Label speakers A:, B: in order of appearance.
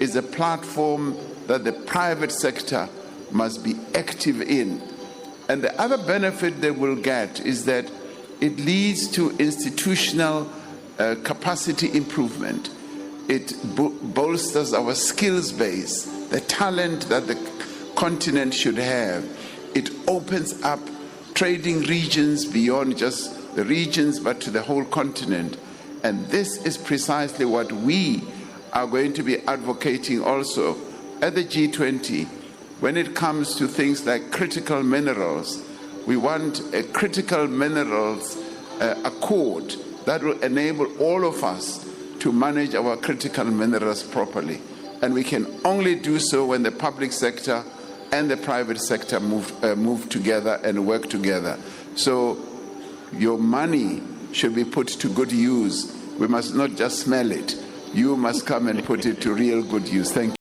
A: is a platform that the private sector must be active in. And the other benefit they will get is that it leads to institutional capacity improvement. It bolsters our skills base, the talent that the continent should have. It opens up trading regions beyond just the regions, but to the whole continent. And this is precisely what we are going to be advocating also at the G20 when it comes to things like critical minerals. We want a critical minerals accord that will enable all of us to manage our critical minerals properly. And we can only do so when the public sector and the private sector move together and work together. So your money should be put to good use. We must not just smell it. You must come and put it to real good use. Thank you.